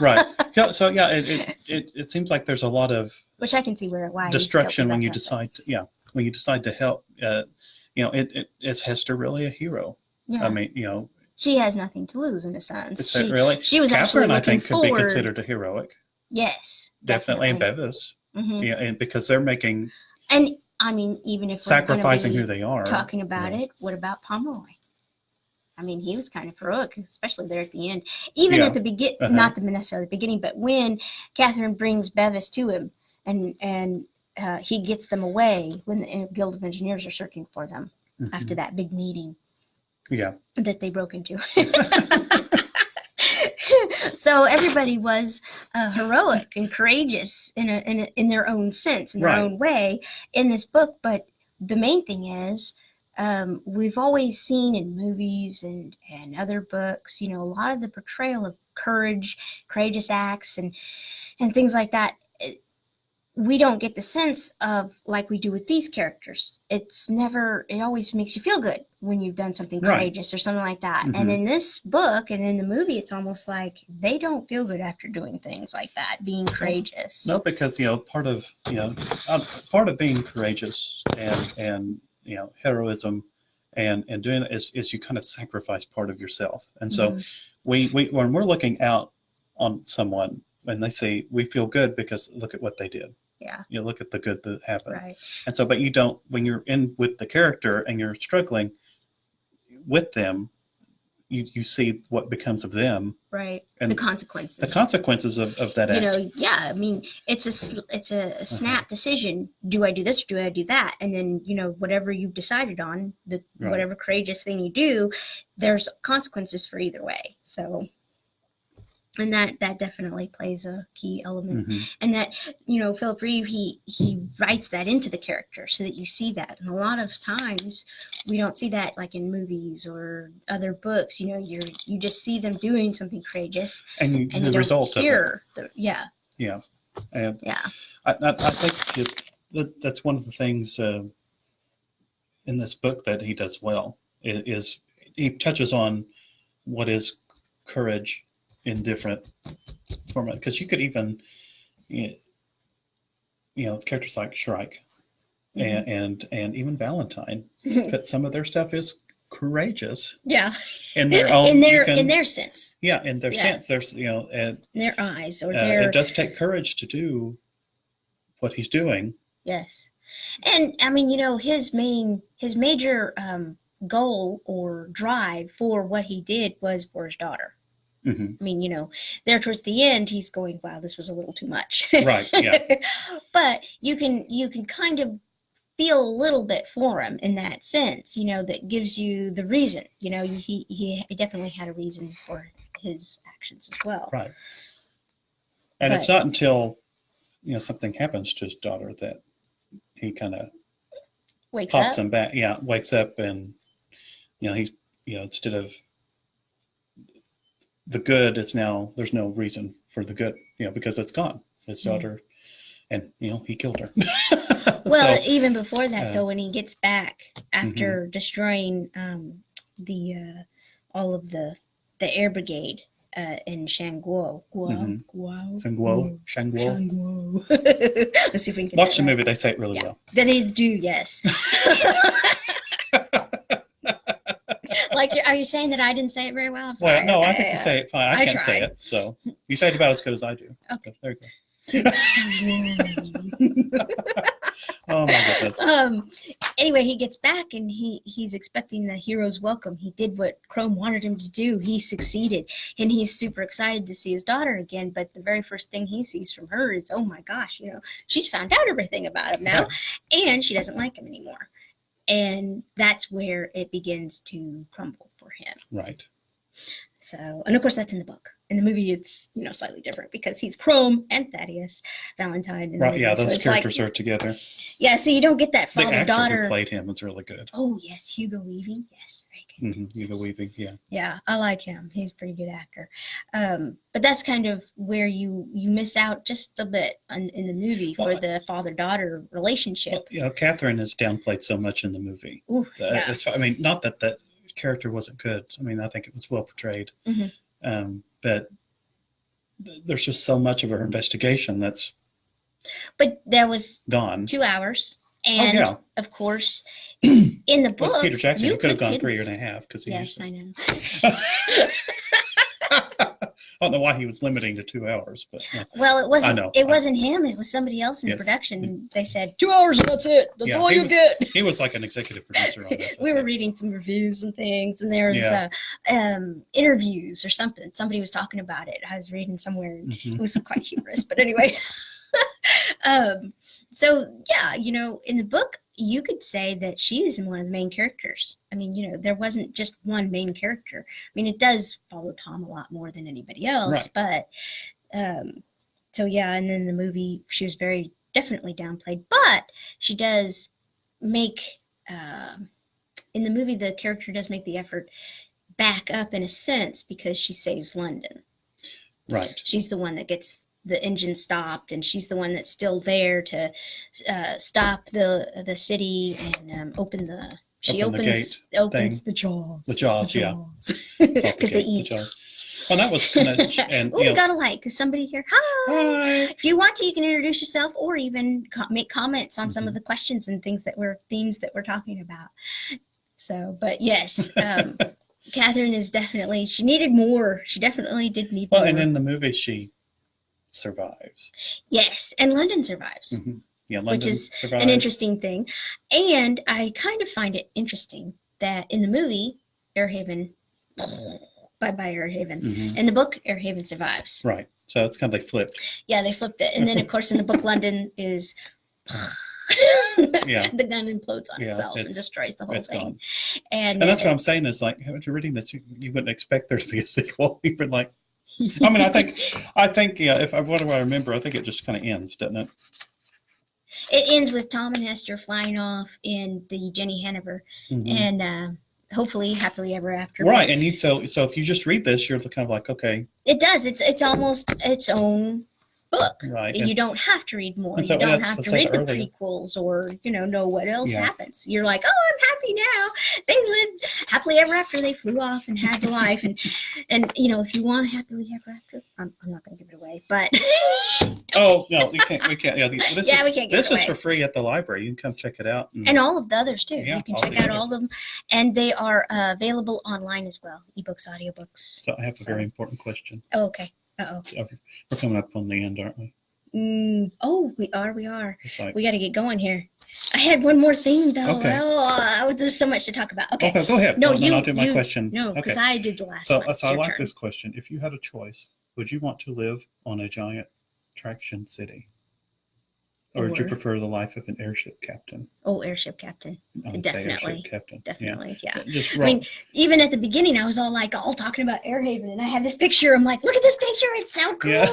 Right. So it seems like there's a lot of, which I can see why destruction when you decide to help. Is Hester really a hero? Yeah. She has nothing to lose in a sense. Really? She was Catherine, actually I think, forward. could be considered a heroic. Yes, definitely. And Bevis, and because they're making, and even if sacrificing who they are, talking about it, what about Pomeroy? He was kind of heroic, especially there at the end. Even at the beginning, not necessarily the beginning, but when Catherine brings Bevis to him, and he gets them away when the Guild of Engineers are searching for them after that big meeting. Yeah, that they broke into. So everybody was heroic and courageous in their own sense, in their own way in this book. But the main thing is, we've always seen in movies and other books, a lot of the portrayal of courageous acts and things like that. We don't get the sense of like we do with these characters. It always makes you feel good when you've done something courageous or something like that. And in this book and in the movie, it's almost like they don't feel good after doing things like that, being courageous. No, because, part of being courageous and heroism and doing it is you kind of sacrifice part of yourself. And so we when we're looking out on someone and they say, we feel good because look at what they did. Yeah. Look at the good that happened. Right. And so, but you don't, when you're in with the character and you're struggling with them, you see what becomes of them. Right. And the consequences. The consequences of that act. It's a snap decision. Do I do this or do I do that? And then, whatever you've decided on, whatever courageous thing you do, there's consequences for either way. So, and that definitely plays a key element. And that, Philip Reeve, he writes that into the character so that you see that. And a lot of times we don't see that like in movies or other books, you just see them doing something courageous. And the result of it. Yeah. And I think that's one of the things in this book that he does well is he touches on what is courage in different formats, because you could even characters like Shrike and even Valentine, but some of their stuff is courageous. Yeah. In their own, in their sense. Yeah, in their sense. There's, in their eyes, or their. It does take courage to do what he's doing. Yes, and I mean, his major goal or drive for what he did was for his daughter. Mm-hmm. I mean, there towards the end, he's going, "Wow, this was a little too much." Right. Yeah. But you can kind of feel a little bit for him in that sense, that gives you the reason. He definitely had a reason for his actions as well. Right. And it's not until something happens to his daughter that he kind of pops him back. Yeah, wakes up, and he's instead of the good, it's now there's no reason for the good, because it's gone. His daughter, and he killed her. Well, so, even before that, though, when he gets back after destroying all of the air brigade in Shangguo. Shangguo. Let's see if we can watch the movie. They say it really well. They do, yes. Like, are you saying that I didn't say it very well? Well, no, I think you say it fine. I can't say it, so you say it about as good as I do. Okay, there you go. Oh my goodness. Anyway, he gets back, and he's expecting the hero's welcome. He did what Chrome wanted him to do. He succeeded, and he's super excited to see his daughter again. But the very first thing he sees from her is, oh my gosh, she's found out everything about him now, and she doesn't like him anymore. And that's where it begins to crumble for him. Right. So, and of course that's in the book. In the movie, it's, slightly different because he's Chrome and Thaddeus Valentine. Right, yeah, those characters are together. Yeah, so you don't get that father-daughter. The actor who played him was really good. Oh, yes, Hugo Weaving. Yes, very good. Mm-hmm. Hugo Weaving, yeah. Yeah, I like him. He's a pretty good actor. But that's kind of where you miss out just a bit in the movie for the father-daughter relationship. Well, Catherine is downplayed so much in the movie. Ooh, yeah. I mean, not that the character wasn't good. I mean, I think it was well portrayed. Mm-hmm. But there's just so much of her investigation that's But there was gone. 2 hours. And, of course, in the book... With Peter Jackson, he could have gone 3.5. Yes, I know. I don't know why he was limiting to 2 hours, but well, it wasn't him. It was somebody else in production. They said 2 hours, and that's it. That's all you get. He was like an executive producer on this. We were reading some reviews and things, and there was interviews or something. Somebody was talking about it. I was reading somewhere, and it was quite humorous. But anyway, so yeah, in the book, you could say that she is one of the main characters. I mean, there wasn't just one main character. I mean, it does follow Tom a lot more than anybody else, but so yeah, and then the movie, she was very definitely downplayed, but she does make, in the movie, the character does make the effort back up in a sense because she saves London. Right. She's the one that gets the engine stopped, and she's the one that's still there to stop the city and opens the jaws. The jaws, yeah. Because they eat. Well, that was kind of... we got a like, because somebody here, hi! If you want to, you can introduce yourself or even make comments on some of the questions and themes that we're talking about. So, but yes, Catherine is definitely, she needed more. She definitely did need more. Well, and in the movie, she survives. Yes, and London survives. Mm-hmm. Yeah, London which is survives. An interesting thing. And I kind of find it interesting that in the movie, Airhaven, bye-bye Airhaven. Mm-hmm. In the book, Airhaven survives. Right. So it's kind of they flipped. Yeah, they flipped it. And then, of course, in the book, London is... the gun implodes on itself and destroys the whole thing. Gone. And that's what I'm saying is, like, after reading this, you wouldn't expect there to be a sequel. You've been like... I mean, I think, yeah, what do I remember? I think it just kind of ends, doesn't it? It ends with Tom and Hester flying off in the Jenny Hanover, and hopefully happily ever after. Right, and so if you just read this, you're kind of like, okay. It does. It's almost its own book. Right. You don't have to read more. And so you don't have to read the prequels or, know what else happens. You're like, oh, I'm happy now. They lived happily ever after. They flew off and had a life. And if you want happily ever after, I'm not going to give it away, but. Oh, no, we can't. Yeah, we can't give this is for free at the library. You can come check it out. And all of the others, too. Yeah, you can check out all of them. And they are available online as well. Ebooks, audiobooks. So I have a very important question. Oh, okay. Uh-oh. We're coming up on the end, aren't we? Oh, we are. Like, we got to get going here. I had one more thing, though. Okay. Oh, there's so much to talk about. Okay, go ahead. No, I'll do my question. No, because okay. I did the last one. So I like this question. If you had a choice, would you want to live on a giant attraction city? Or would you prefer the life of an airship captain? Oh, airship captain. Definitely. Airship captain. Definitely, yeah. I mean, even at the beginning, I was all talking about Airhaven, and I have this picture. I'm like, look at this picture. It's so cool. Yeah.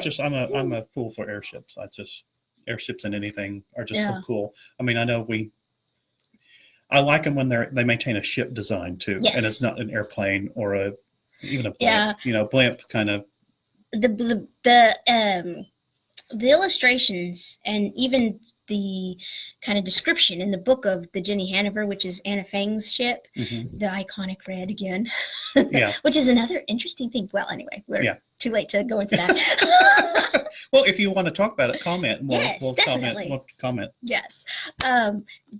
So I'm a fool for airships. Airships and anything are just so cool. I mean, I like them when they maintain a ship design too. Yes. And it's not an airplane or even a blimp. Yeah. Blimp kind of. The illustrations and even the kind of description in the book of the Jenny Hanover, which is Anna Fang's ship, the iconic red again, which is another interesting thing. Well, anyway, we're too late to go into that. Well, if you want to talk about it, comment. We'll definitely. comment. Yes,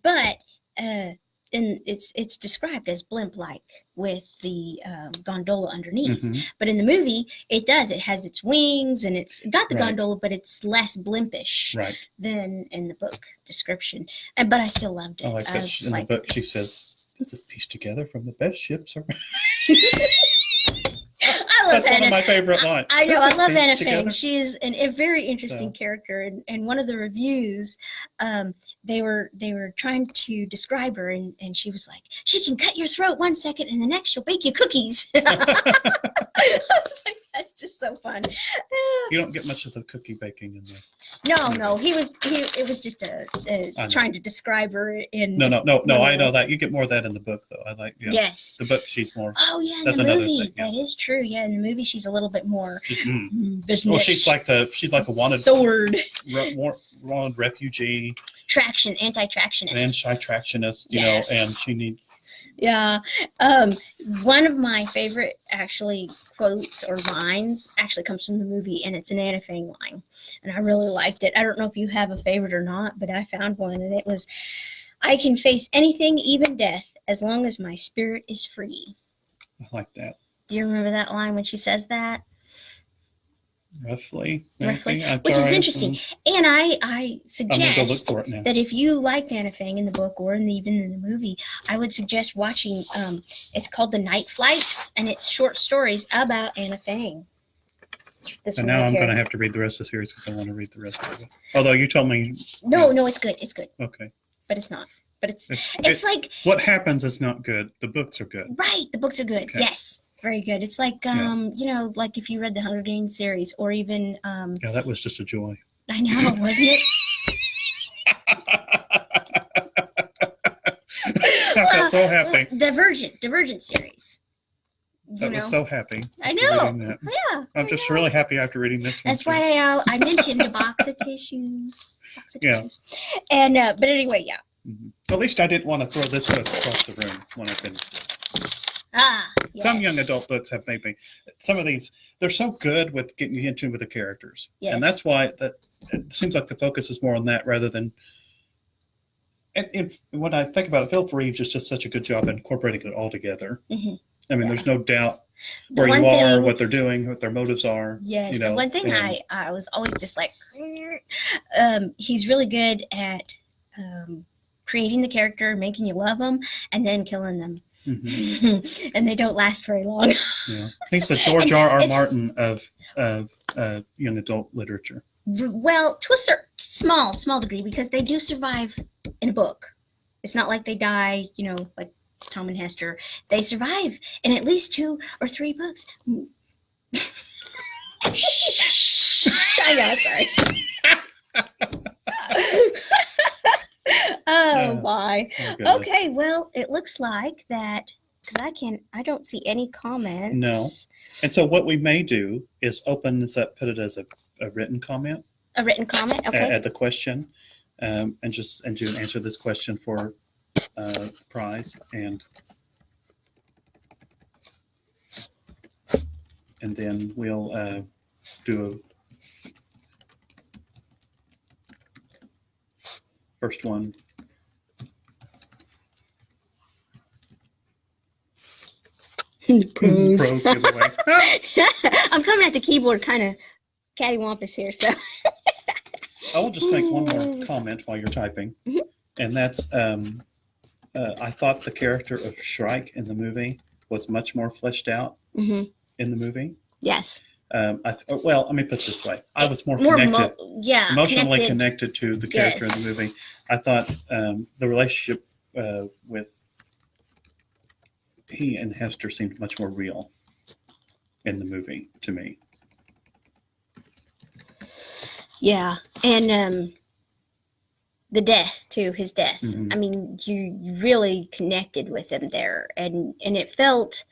but. And it's described as blimp-like with the gondola underneath. But in the movie, it has its wings and it's got the gondola, but it's less blimpish than in the book description. But I still loved it. I like that in the book she says, "This is pieced together from the best ships around." That's one of my favorite lines. I know. I love Anna Fang. She's a very interesting character. And one of the reviews, they were trying to describe her, and she was like, "She can cut your throat 1 second, and the next she'll bake you cookies." I was like, that's just so fun. You don't get much of the cookie baking in there. No. It was just trying to describe her in. No. I know that you get more of that in the book, though. I like. Yeah, yes. The book, she's more. Oh yeah, that's in the movie. That is true. Yeah, in the movie, she's a little bit more. Well, she's like a wanted sword, wanted refugee. Anti-tractionist. Anti-tractionist, know, and she needs. Yeah. One of my favorite actually quotes or lines actually comes from the movie, and it's an Anna Fang line, and I really liked it. I don't know if you have a favorite or not, but I found one, and it was, "I can face anything, even death, as long as my spirit is free." I like that. Do you remember that line when she says that? Roughly, which is interesting. And I suggest go look for it now. that if you liked Anna Fang in the book or even in the movie, I would suggest watching. It's called The Night Flights, and it's short stories about Anna Fang. And now I'm going to have to read the rest of the series because I want to read the rest of it. Although you told me. No, it's good. It's good. Okay. But it's not. But it's like. What happens is not good. The books are good. Right. The books are good. Okay. Yes. Very good. It's like, like if you read the Hunger Games series or even... yeah, that was just a joy. I know, wasn't it? I felt so happy. Divergent series. I was so happy. I know. Yeah. I'm just really happy after reading this one. That's why I mentioned a box of tissues. Tissues. And, but anyway, yeah. Mm-hmm. At least I didn't want to throw this book across the room when I've been... Yes. Some young adult books have made me. Some of these, they're so good with getting you in tune with the characters, and that's why it seems like the focus is more on that rather than. And when I think about it, Philip Reeve just does such a good job incorporating it all together. Mm-hmm. I mean, there's no doubt where you are, what they're doing, what their motives are. Yes, the one thing I was always just like, he's really good at creating the character, making you love them, and then killing them. Mm-hmm. And they don't last very long. Yeah, he's the George R.R. Martin of young adult literature. Well, to a certain small degree, because they do survive in a book. It's not like they die, like Tom and Hester. They survive in at least 2 or 3 books. I know, sorry. Oh my. Okay, well, it looks like that because I don't see any comments. No. And so what we may do is open this up, put it as a written comment. A written comment, okay. At the question, and answer this question for prize, and then we'll do a first one. Pros giveaway. I'm coming at the keyboard kind of cattywampus here, so. I will just make one more comment while you're typing, and that's I thought the character of Shrike in the movie was much more fleshed out in the movie. Yes. Well, let me put it this way: I was more connected, emotionally connected to the character in the movie. I thought the relationship with he and Hester seemed much more real in the movie to me. Yeah, and the death too, his death. I mean, you really connected with him there, and it felt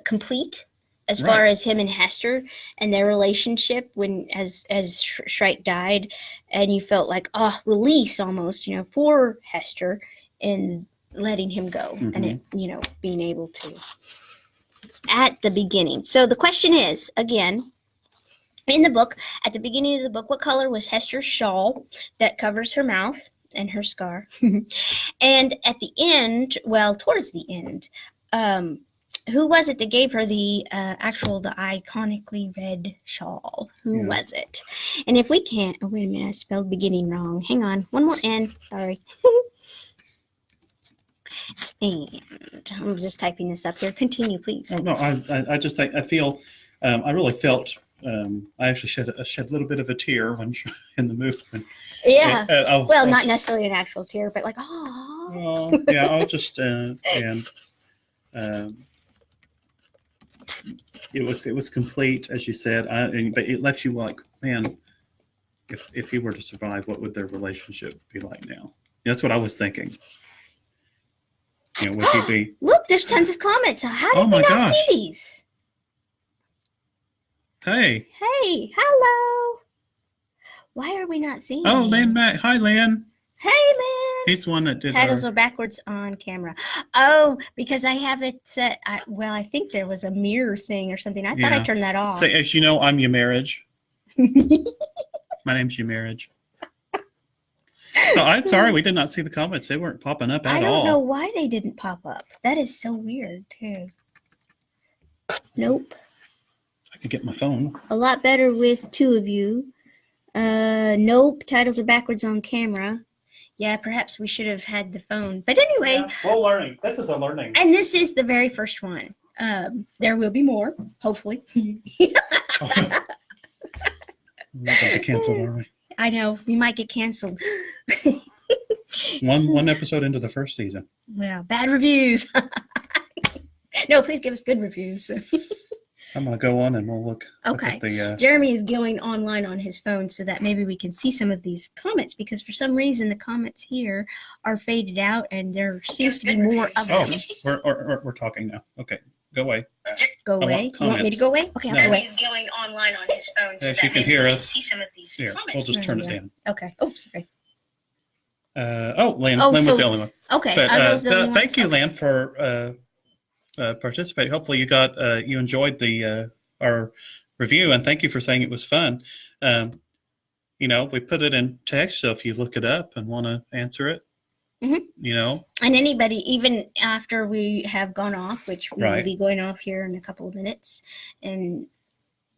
complete as far as him and Hester and their relationship when as Shrike died, and you felt like release almost, for Hester and letting him go, and it, being able to at the beginning. So the question is again. In the book, at the beginning of the book, what color was Hester's shawl that covers her mouth and her scar? And at the end, towards the end, who was it that gave her the iconically red shawl? Who was it? And if we can't, wait a minute, I spelled beginning wrong. Hang on, one more N, sorry. And I'm just typing this up here. Continue, please. Oh, no, I just think, I feel, I really felt, I actually shed a little bit of a tear when in the movie. Yeah. Not necessarily an actual tear, but like, yeah, I'll just it was complete, as you said. But it left you like, man, if he were to survive, what would their relationship be like now? That's what I was thinking. Would he be? Look, there's tons of comments. How did we not see these? Hey, hello. Why are we not seeing? Oh, Lynn Mac. Hi, Lynn. Hey, Lynn. He's the one that did. Titles are backwards on camera. Oh, because I have it set. I think there was a mirror thing or something. I thought I turned that off. So, as you know, I'm your marriage. My name's your marriage. No, I'm sorry, we did not see the comments. They weren't popping up at all. I don't know why they didn't pop up. That is so weird, too. Nope. I could get my phone. A lot better with two of you. Nope. Titles are backwards on camera. Yeah, perhaps we should have had the phone. But anyway. Well, learning. This is a learning. And this is the very first one. There will be more, hopefully. We're going to cancel, aren't we? I know. We might get canceled. One episode into the first season. Well, bad reviews. No, please give us good reviews. I'm going to go on and we'll look. Okay. Look at Jeremy is going online on his phone so that maybe we can see some of these comments, because for some reason the comments here are faded out and there seems to be more of them. We're talking now. Okay. Go away. Go away. You want me to go away? Okay, I'll go away. He's going online on his phone so If that you can maybe hear we us. see some of these Here, comments. we'll just turn it down. Okay. Oh, sorry. Lynn was the only one. Okay. But thank you, Lynn, for participating. Hopefully you enjoyed the our review, and thank you for saying it was fun. We put it in text, so if you look it up and want to answer it, and anybody, even after we have gone off, which we will be going off here in a couple of minutes and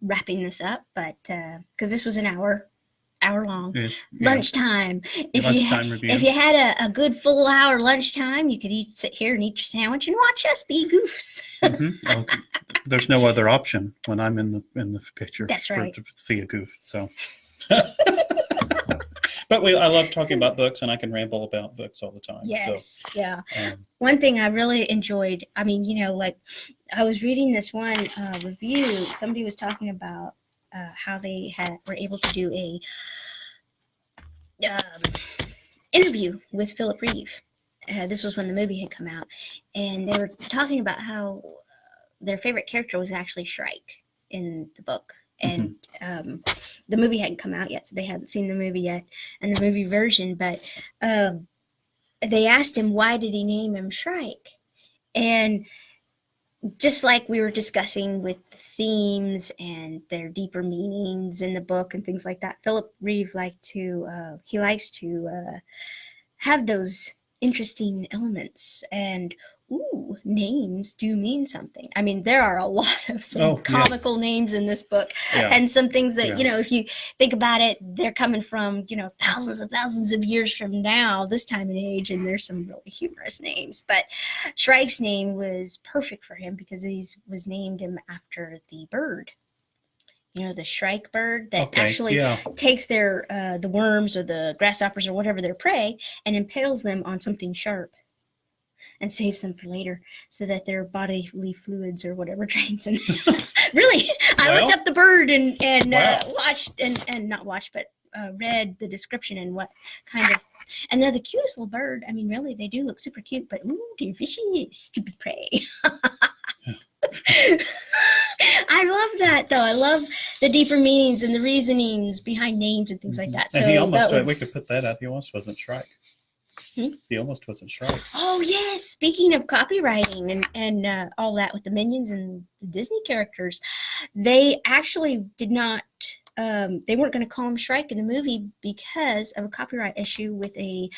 wrapping this up, but because this was an hour long lunchtime. If you had a good full hour lunchtime, you could sit here and eat your sandwich and watch us be goofs. Well, there's no other option when I'm in the picture. That's right. To see a goof. So, but I love talking about books, and I can ramble about books all the time. Yes, so, yeah. One thing I really enjoyed. I mean, like I was reading this one review. Somebody was talking about how they were able to do a interview with Philip Reeve, This was when the movie had come out, and they were talking about how their favorite character was actually Shrike in the book. And the movie hadn't come out yet, so they hadn't seen the movie yet and the movie version. But they asked him, why did he name him Shrike? And just like we were discussing with themes and their deeper meanings in the book and things like that, Philip Reeve likes to have those interesting elements, and names do mean something. I mean, there are a lot of comical names in this book, and some things that, if you think about it, they're coming from, thousands and thousands of years from now, this time and age, and there's some really humorous names. But Shrike's name was perfect for him because he was named him after the bird. The shrike bird that takes their the worms or the grasshoppers or whatever their prey and impales them on something sharp and saves them for later so that their bodily fluids or whatever drains them. Really, I looked up the bird and watched and not watched, but read the description and what kind of, and they're the cutest little bird. I mean, really, they do look super cute, but dear fishy, stupid prey. I love that, though. I love the deeper meanings and the reasonings behind names and things like that. So and he almost, we could put that out. He almost wasn't Shrike. He almost wasn't Shrike. Oh, yes. Speaking of copywriting and all that with the Minions and the Disney characters, they actually did not, they weren't going to call him Shrike in the movie because of a copyright issue with a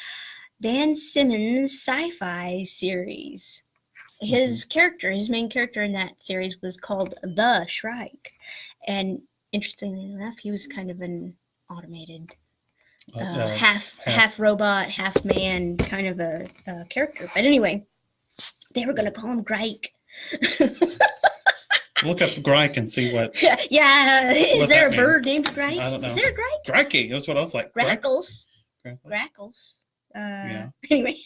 Dan Simmons sci-fi series. His character, his main character in that series was called the Shrike. And interestingly enough, he was kind of an automated half robot, half man kind of a character. But anyway, they were going to call him Grike. Look up Grike and see what. Yeah, is there a bird named Grike? I don't know. Is there a Grike? Grikey, that's what I was like. Grackles. Grackles. Anyway.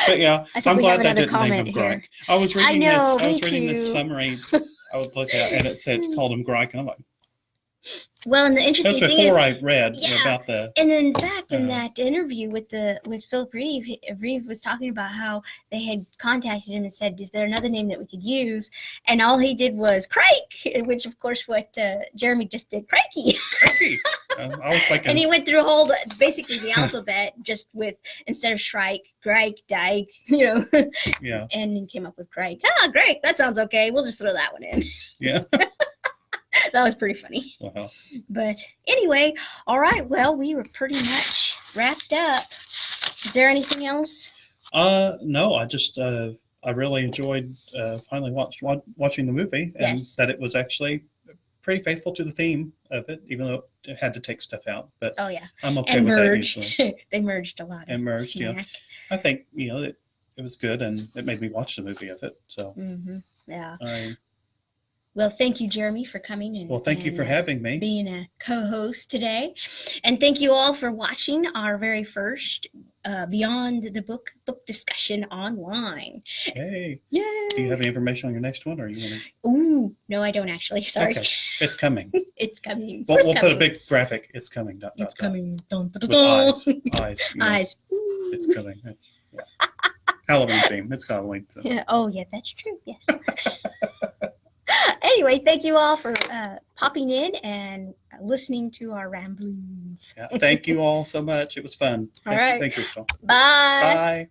But yeah, I'm glad they didn't name him here. Grike. I was reading this summary I would look at, and it said called him Grike, and I'm like. Well, and the interesting thing is, before I read about the. And in fact, in that interview with Philip Reeve, Reeve was talking about how they had contacted him and said, "Is there another name that we could use?" And all he did was Crike, which of course what Jeremy just did, Crikey. Crikey. I was thinking. And he went through basically the alphabet, just with instead of Shrike, Grike, Dyke, Yeah. And he came up with Crike. Great, that sounds okay. We'll just throw that one in. Yeah. That was pretty funny. Wow. But anyway, all right. Well, we were pretty much wrapped up. Is there anything else? No, I just I really enjoyed finally watching the movie, and that it was actually pretty faithful to the theme of it, even though it had to take stuff out. But I'm okay with that usually. They merged a lot. Yeah. I think it was good, and it made me watch the movie of it. So yeah. Well, thank you, Jeremy, for coming. Thank you for having me. Being a co-host today. And thank you all for watching our very first Beyond the Book discussion online. Hey. Yay. Do you have any information on your next one? Or are you going to? Ooh, no, I don't actually. Sorry. Okay. It's coming. It's coming. We'll put a big graphic. It's coming. It's coming. With eyes. Eyes. It's coming. Yeah. Halloween theme. It's Halloween. So. Yeah. Oh, yeah, that's true. Yes. Anyway, thank you all for popping in and listening to our ramblings. Thank you all so much. It was fun. All right. Thank you, Crystal. Bye. Bye.